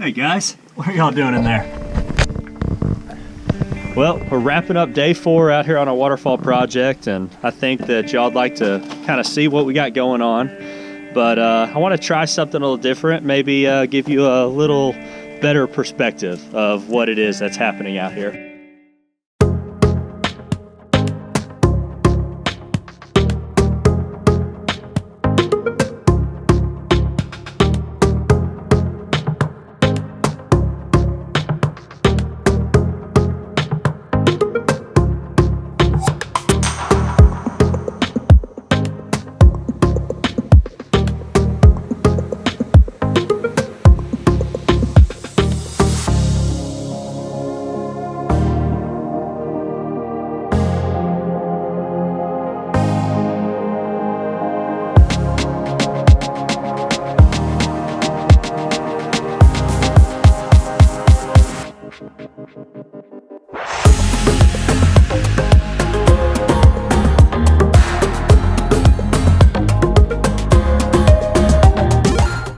Hey guys, what are y'all doing in there? Well, we're wrapping up day 4 out here on our waterfall project, and I think that y'all would like to kind of see what we got going on. But I want to try something a little different, maybe give you a little better perspective of what it is that's happening out here.